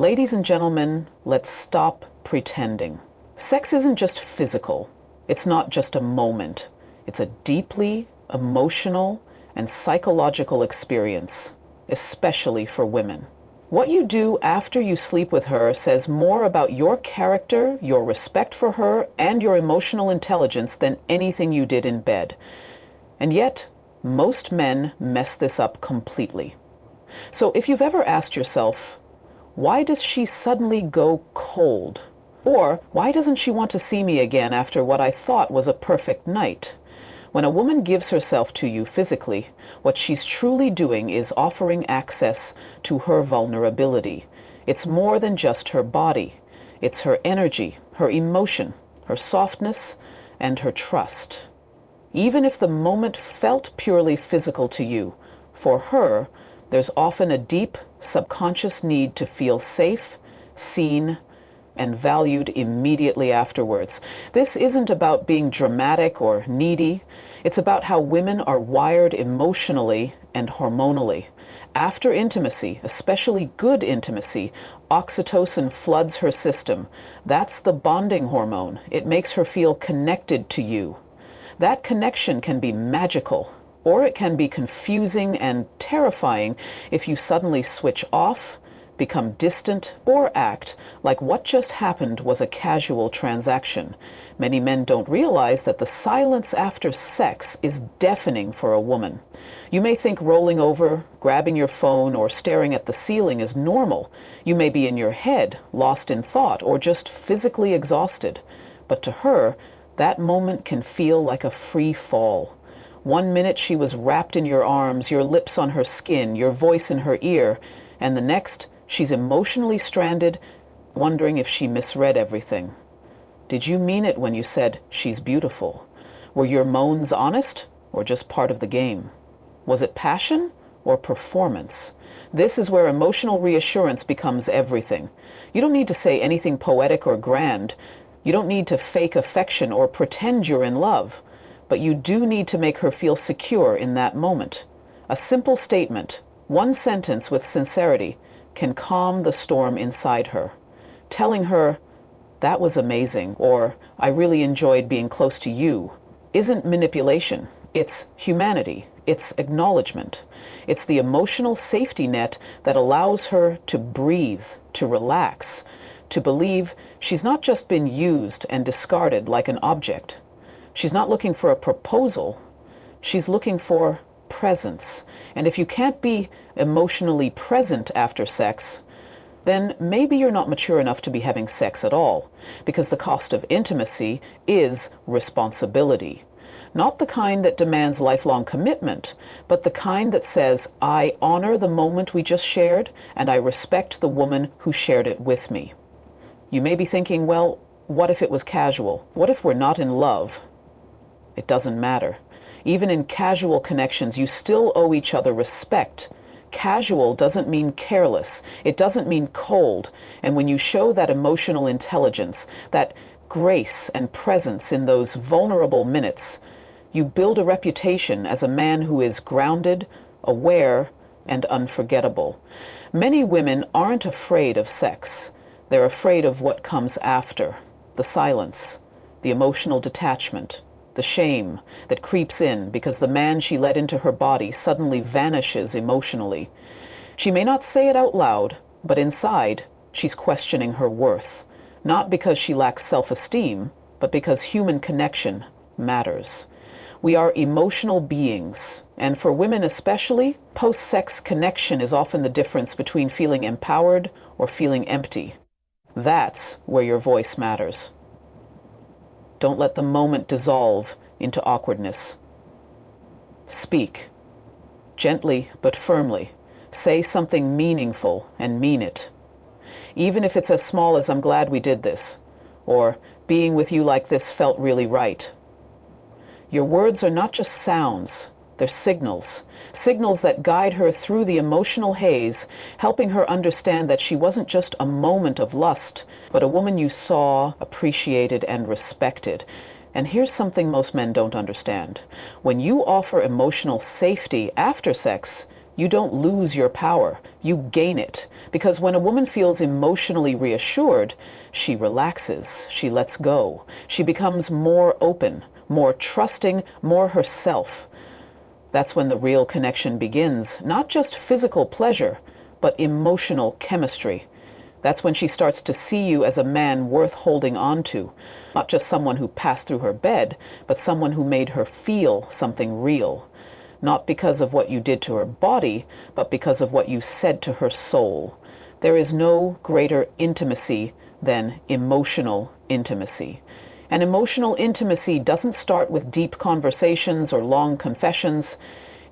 Ladies and gentlemen, let's stop pretending. Sex isn't just physical. It's not just a moment. It's a deeply emotional and psychological experience, especially for women. What you do after you sleep with her says more about your character, your respect for her, and your emotional intelligence than anything you did in bed. And yet, most men mess this up completely. So if you've ever asked yourself, why does she suddenly go cold? Or why doesn't she want to see me again after what I thought was a perfect night? When a woman gives herself to you physically, what she's truly doing is offering access to her vulnerability. It's more than just her body. It's her energy, her emotion, her softness, and her trust. Even if the moment felt purely physical to you, for her, there's often a deep, subconscious need to feel safe, seen, and valued immediately afterwards. This isn't about being dramatic or needy. It's about how women are wired emotionally and hormonally. After intimacy, especially good intimacy, oxytocin floods her system. That's the bonding hormone. It makes her feel connected to you. That connection can be magical, or it can be confusing and terrifying if you suddenly switch off, become distant, or act like what just happened was a casual transaction. Many men don't realize that the silence after sex is deafening for a woman. You may think rolling over, grabbing your phone, or staring at the ceiling is normal. You may be in your head, lost in thought, or just physically exhausted. But to her, that moment can feel like a free fall. 1 minute she was wrapped in your arms, your lips on her skin, your voice in her ear, and the next, she's emotionally stranded, wondering if she misread everything. Did you mean it when you said, she's beautiful? Were your moans honest, or just part of the game? Was it passion or performance? This is where emotional reassurance becomes everything. You don't need to say anything poetic or grand. You don't need to fake affection or pretend you're in love. But you do need to make her feel secure in that moment. A simple statement, one sentence with sincerity, can calm the storm inside her. Telling her, that was amazing, or I really enjoyed being close to you, isn't manipulation. It's humanity. It's acknowledgement. It's the emotional safety net that allows her to breathe, to relax, to believe she's not just been used and discarded like an object. She's not looking for a proposal. She's looking for presence. And if you can't be emotionally present after sex, then maybe you're not mature enough to be having sex at all, because the cost of intimacy is responsibility. Not the kind that demands lifelong commitment, but the kind that says, I honor the moment we just shared, and I respect the woman who shared it with me. You may be thinking, well, what if it was casual? What if we're not in love? It doesn't matter. Even in casual connections, you still owe each other respect. Casual doesn't mean careless. It doesn't mean cold. And when you show that emotional intelligence, that grace and presence in those vulnerable minutes, you build a reputation as a man who is grounded, aware, and unforgettable. Many women aren't afraid of sex. They're afraid of what comes after. The silence, the emotional detachment, the shame that creeps in because the man she let into her body suddenly vanishes emotionally. She may not say it out loud, but inside, she's questioning her worth. Not because she lacks self-esteem, but because human connection matters. We are emotional beings, and for women especially, post-sex connection is often the difference between feeling empowered or feeling empty. That's where your voice matters. Don't let the moment dissolve into awkwardness. Speak. Gently but firmly. Say something meaningful and mean it. Even if it's as small as I'm glad we did this, or being with you like this felt really right. Your words are not just sounds, they're signals. Signals that guide her through the emotional haze, helping her understand that she wasn't just a moment of lust, but a woman you saw, appreciated, and respected. And here's something most men don't understand. When you offer emotional safety after sex, You don't lose your power, you gain it. Because when a woman feels emotionally reassured, she relaxes, she lets go, she becomes more open, more trusting, more herself. That's when the real connection begins, not just physical pleasure, but emotional chemistry. That's when she starts to see you as a man worth holding on to, not just someone who passed through her bed, but someone who made her feel something real. Not because of what you did to her body, but because of what you said to her soul. There is no greater intimacy than emotional intimacy. And emotional intimacy doesn't start with deep conversations or long confessions.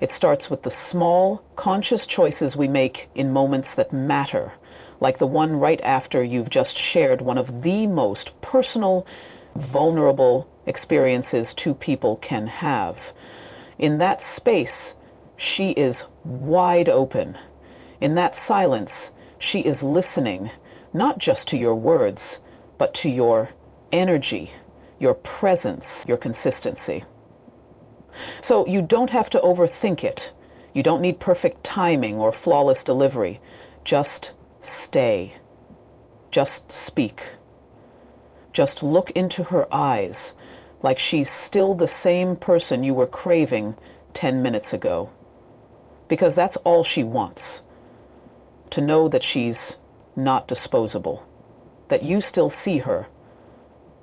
It starts with the small, conscious choices we make in moments that matter, like the one right after you've just shared one of the most personal, vulnerable experiences two people can have. In that space, she is wide open. In that silence, she is listening, not just to your words, but to your energy, your presence, your consistency. So you don't have to overthink it. You don't need perfect timing or flawless delivery. Just stay. Just speak. Just look into her eyes like she's still the same person you were craving 10 minutes ago. Because that's all she wants. To know that she's not disposable. That you still see her.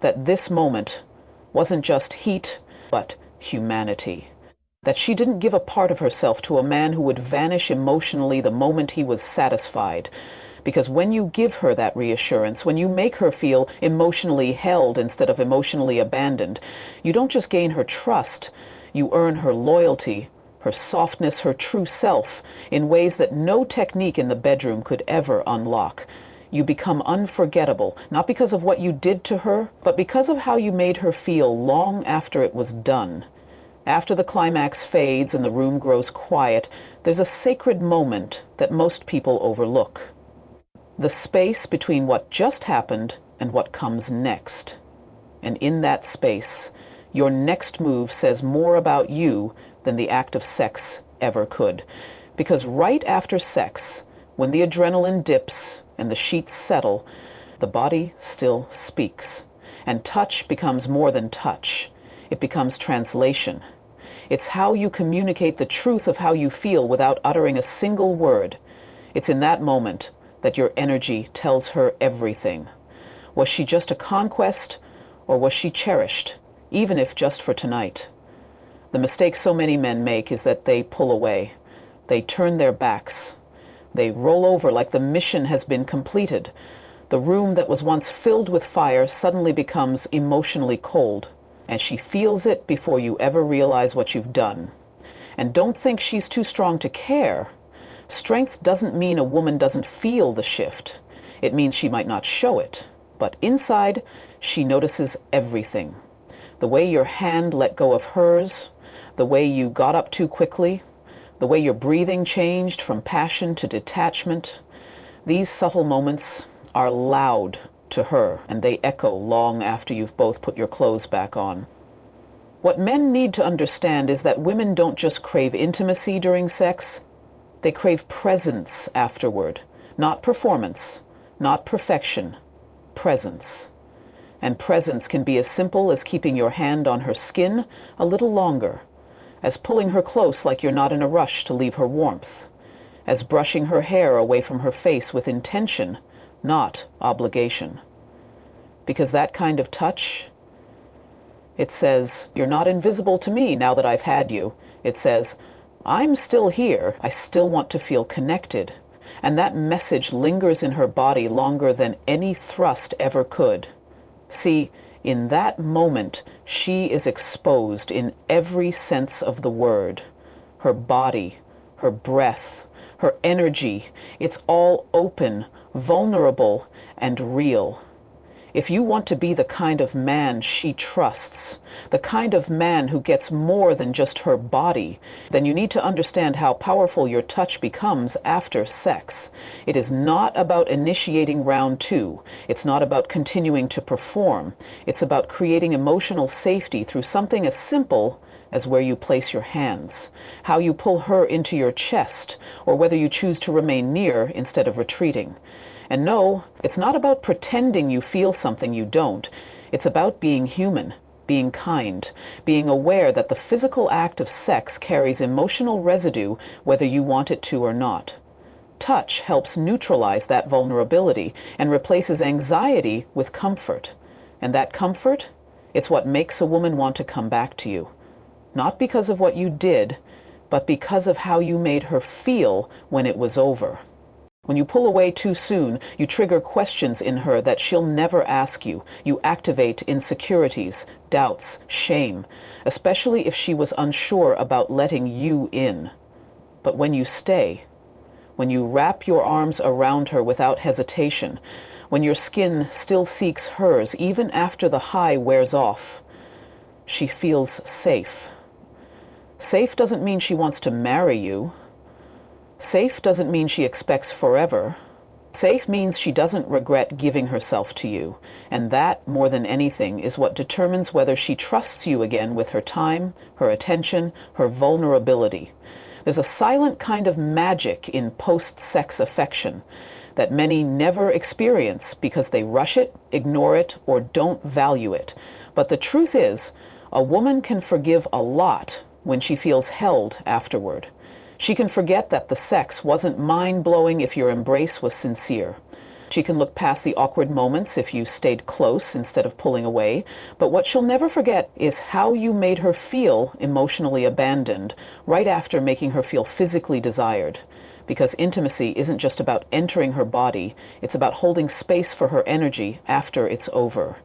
That this moment wasn't just heat, but humanity. That she didn't give a part of herself to a man who would vanish emotionally the moment he was satisfied. Because when you give her that reassurance, when you make her feel emotionally held instead of emotionally abandoned, you don't just gain her trust, you earn her loyalty, her softness, her true self, in ways that no technique in the bedroom could ever unlock. You become unforgettable, not because of what you did to her, but because of how you made her feel long after it was done. After the climax fades and the room grows quiet, there's a sacred moment that most people overlook. The space between what just happened and what comes next. And in that space, your next move says more about you than the act of sex ever could. Because right after sex, when the adrenaline dips and the sheets settle, the body still speaks. And touch becomes more than touch. It becomes translation. It's how you communicate the truth of how you feel without uttering a single word. It's in that moment that your energy tells her everything. Was she just a conquest, or was she cherished, even if just for tonight? The mistake so many men make is that they pull away. They turn their backs. They roll over like the mission has been completed. The room that was once filled with fire suddenly becomes emotionally cold, and she feels it before you ever realize what you've done. And don't think she's too strong to care. Strength doesn't mean a woman doesn't feel the shift. It means she might not show it. But inside, she notices everything. The way your hand let go of hers, the way you got up too quickly, the way your breathing changed from passion to detachment. These subtle moments are loud to her, and they echo long after you've both put your clothes back on. What men need to understand is that women don't just crave intimacy during sex, they crave presence afterward. Not performance, not perfection, presence. And presence can be as simple as keeping your hand on her skin a little longer, as pulling her close like you're not in a rush to leave her warmth, as brushing her hair away from her face with intention, not obligation. Because that kind of touch, it says, you're not invisible to me now that I've had you. It says, I'm still here. I still want to feel connected. And that message lingers in her body longer than any thrust ever could. See, in that moment, she is exposed in every sense of the word. Her body, her breath, her energy, it's all open, vulnerable, and real. If you want to be the kind of man she trusts, the kind of man who gets more than just her body, then you need to understand how powerful your touch becomes after sex. It is not about initiating round two. It's not about continuing to perform. It's about creating emotional safety through something as simple as where you place your hands, how you pull her into your chest, or whether you choose to remain near instead of retreating. And no, it's not about pretending you feel something you don't. It's about being human, being kind, being aware that the physical act of sex carries emotional residue whether you want it to or not. Touch helps neutralize that vulnerability and replaces anxiety with comfort. And that comfort, it's what makes a woman want to come back to you. Not because of what you did, but because of how you made her feel when it was over. When you pull away too soon, you trigger questions in her that she'll never ask you. You activate insecurities, doubts, shame, especially if she was unsure about letting you in. But when you stay, when you wrap your arms around her without hesitation, when your skin still seeks hers even after the high wears off, she feels safe. Safe doesn't mean she wants to marry you. Safe doesn't mean she expects forever. Safe means she doesn't regret giving herself to you, and that, more than anything, is what determines whether she trusts you again with her time, her attention, her vulnerability. There's a silent kind of magic in post-sex affection that many never experience because they rush it, ignore it, or don't value it. But the truth is, a woman can forgive a lot when she feels held afterward. She can forget that the sex wasn't mind-blowing if your embrace was sincere. She can look past the awkward moments if you stayed close instead of pulling away, but what she'll never forget is how you made her feel emotionally abandoned right after making her feel physically desired. Because intimacy isn't just about entering her body, it's about holding space for her energy after it's over.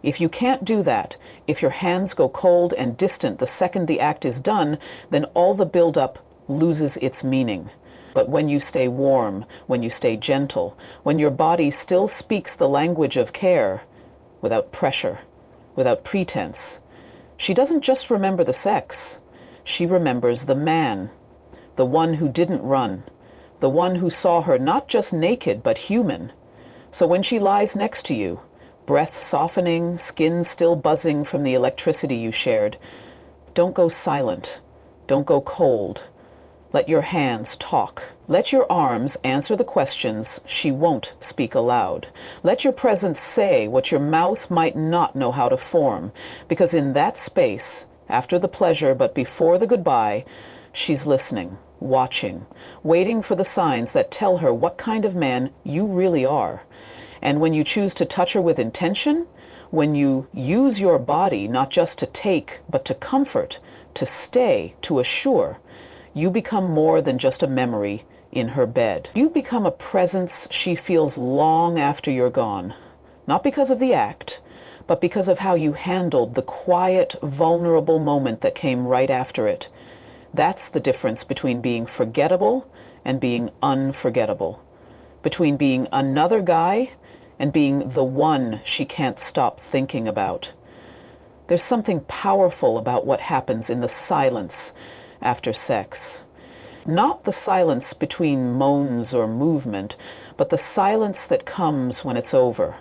If you can't do that, if your hands go cold and distant the second the act is done, then all the build-up loses its meaning. But when you stay warm, when you stay gentle, when your body still speaks the language of care, without pressure, without pretense, she doesn't just remember the sex. She remembers the man, the one who didn't run, the one who saw her not just naked but human. So when she lies next to you, breath softening, skin still buzzing from the electricity you shared, don't go silent, don't go cold. Let your hands talk. Let your arms answer the questions she won't speak aloud. Let your presence say what your mouth might not know how to form, because in that space, after the pleasure but before the goodbye, she's listening, watching, waiting for the signs that tell her what kind of man you really are. And when you choose to touch her with intention, when you use your body not just to take but to comfort, to stay, to assure, you become more than just a memory in her bed. You become a presence she feels long after you're gone. Not because of the act, but because of how you handled the quiet, vulnerable moment that came right after it. That's the difference between being forgettable and being unforgettable. Between being another guy and being the one she can't stop thinking about. There's something powerful about what happens in the silence after sex. Not the silence between moans or movement, but the silence that comes when it's over,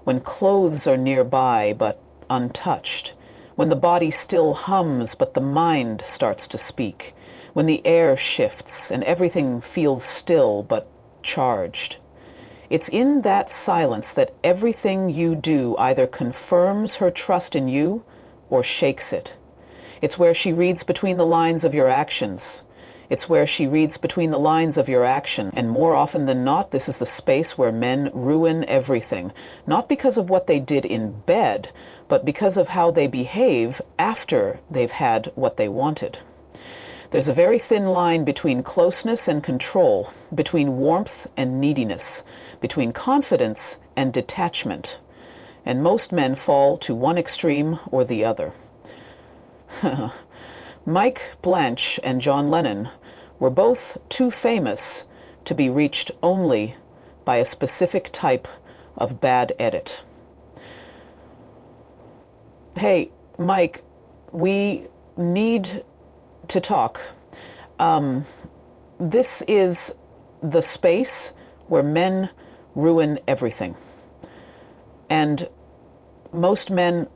when clothes are nearby but untouched, when the body still hums but the mind starts to speak, when the air shifts and everything feels still but charged. It's in that silence that everything you do either confirms her trust in you or shakes it. It's where she reads between the lines of your actions. It's where she reads between the lines of your action. And more often than not, this is the space where men ruin everything. Not because of what they did in bed, but because of how they behave after they've had what they wanted. There's a very thin line between closeness and control, between warmth and neediness, between confidence and detachment. And most men fall to one extreme or the other. Mike Blanche and John Lennon were both too famous to be reached only by a specific type of bad edit. Hey, Mike, we need to talk. This is the space where men ruin everything. And most men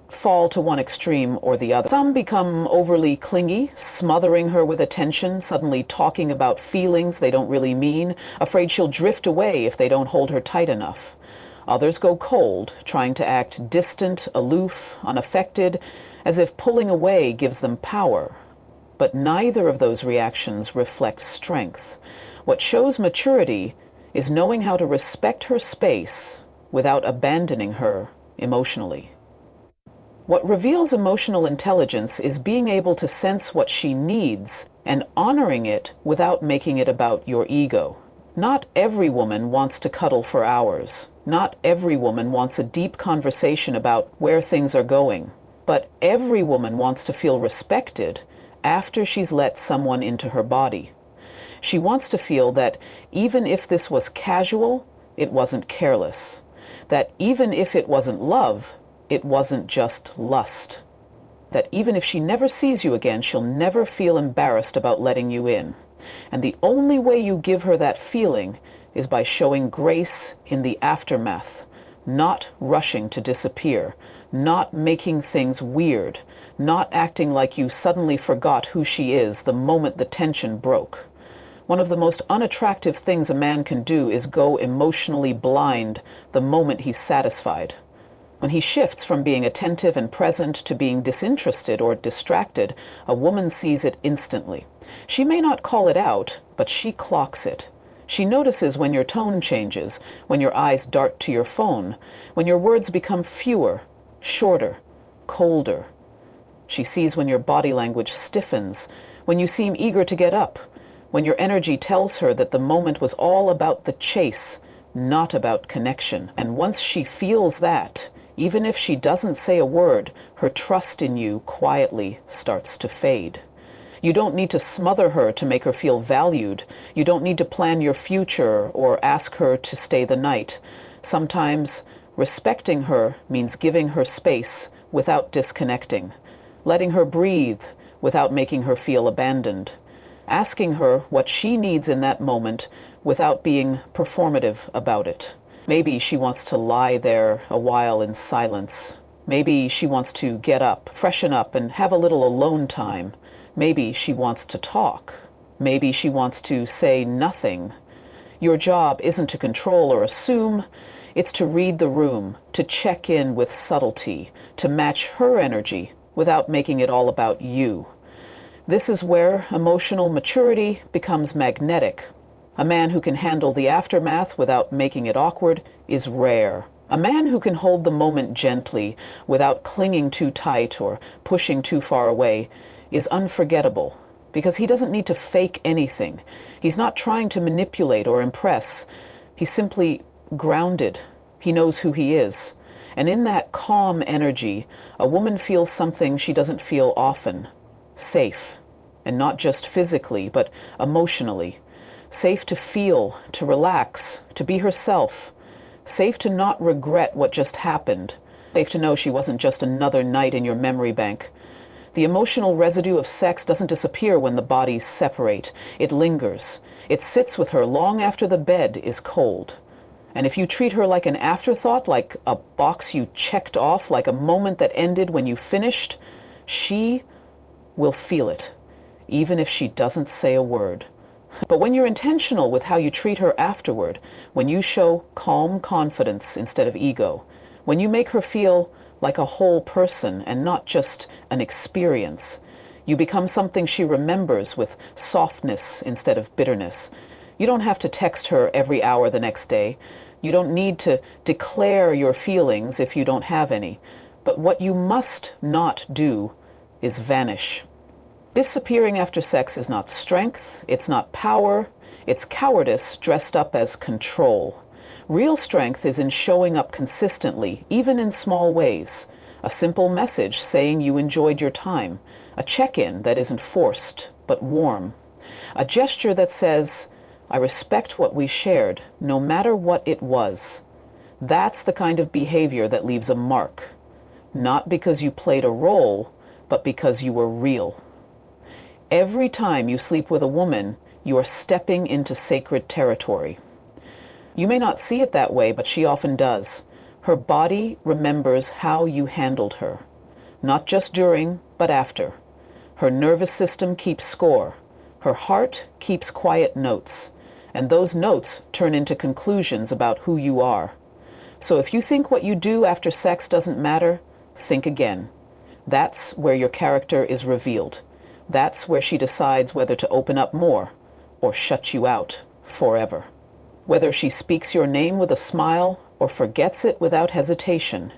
fall to one extreme or the other. Some become overly clingy, smothering her with attention, suddenly talking about feelings they don't really mean, afraid she'll drift away if they don't hold her tight enough. Others go cold, trying to act distant, aloof, unaffected, as if pulling away gives them power. But neither of those reactions reflects strength. What shows maturity is knowing how to respect her space without abandoning her emotionally. What reveals emotional intelligence is being able to sense what she needs and honoring it without making it about your ego. Not every woman wants to cuddle for hours. Not every woman wants a deep conversation about where things are going. But every woman wants to feel respected after she's let someone into her body. She wants to feel that even if this was casual, it wasn't careless. That even if it wasn't love, it wasn't just lust. That even if she never sees you again, she'll never feel embarrassed about letting you in. And the only way you give her that feeling is by showing grace in the aftermath, not rushing to disappear, not making things weird, not acting like you suddenly forgot who she is the moment the tension broke. One of the most unattractive things a man can do is go emotionally blind the moment he's satisfied. When he shifts from being attentive and present to being disinterested or distracted, a woman sees it instantly. She may not call it out, but she clocks it. She notices when your tone changes, when your eyes dart to your phone, when your words become fewer, shorter, colder. She sees when your body language stiffens, when you seem eager to get up, when your energy tells her that the moment was all about the chase, not about connection. And once she feels that, even if she doesn't say a word, her trust in you quietly starts to fade. You don't need to smother her to make her feel valued. You don't need to plan your future or ask her to stay the night. Sometimes respecting her means giving her space without disconnecting, letting her breathe without making her feel abandoned, asking her what she needs in that moment without being performative about it. Maybe she wants to lie there a while in silence. Maybe she wants to get up, freshen up, and have a little alone time. Maybe she wants to talk. Maybe she wants to say nothing. Your job isn't to control or assume. It's to read the room, to check in with subtlety, to match her energy without making it all about you. This is where emotional maturity becomes magnetic. A man who can handle the aftermath without making it awkward is rare. A man who can hold the moment gently without clinging too tight or pushing too far away is unforgettable because he doesn't need to fake anything. He's not trying to manipulate or impress. He's simply grounded. He knows who he is. And in that calm energy, a woman feels something she doesn't feel often. Safe. And not just physically, but emotionally. Safe to feel, to relax, to be herself. Safe to not regret what just happened. Safe to know she wasn't just another night in your memory bank. The emotional residue of sex doesn't disappear when the bodies separate. It lingers. It sits with her long after the bed is cold. And if you treat her like an afterthought, like a box you checked off, like a moment that ended when you finished, she will feel it, even if she doesn't say a word. But when you're intentional with how you treat her afterward, when you show calm confidence instead of ego, when you make her feel like a whole person and not just an experience, you become something she remembers with softness instead of bitterness. You don't have to text her every hour the next day. You don't need to declare your feelings if you don't have any. But what you must not do is vanish. Disappearing after sex is not strength, it's not power, it's cowardice dressed up as control. Real strength is in showing up consistently, even in small ways. A simple message saying you enjoyed your time. A check-in that isn't forced, but warm. A gesture that says, I respect what we shared, no matter what it was. That's the kind of behavior that leaves a mark. Not because you played a role, but because you were real. Every time you sleep with a woman, you are stepping into sacred territory. You may not see it that way, but she often does. Her body remembers how you handled her. not just during, but after. Her nervous system keeps score. Her heart keeps quiet notes. And those notes turn into conclusions about who you are. So if you think what you do after sex doesn't matter, think again. That's where your character is revealed. That's where she decides whether to open up more or shut you out forever. Whether she speaks your name with a smile or forgets it without hesitation,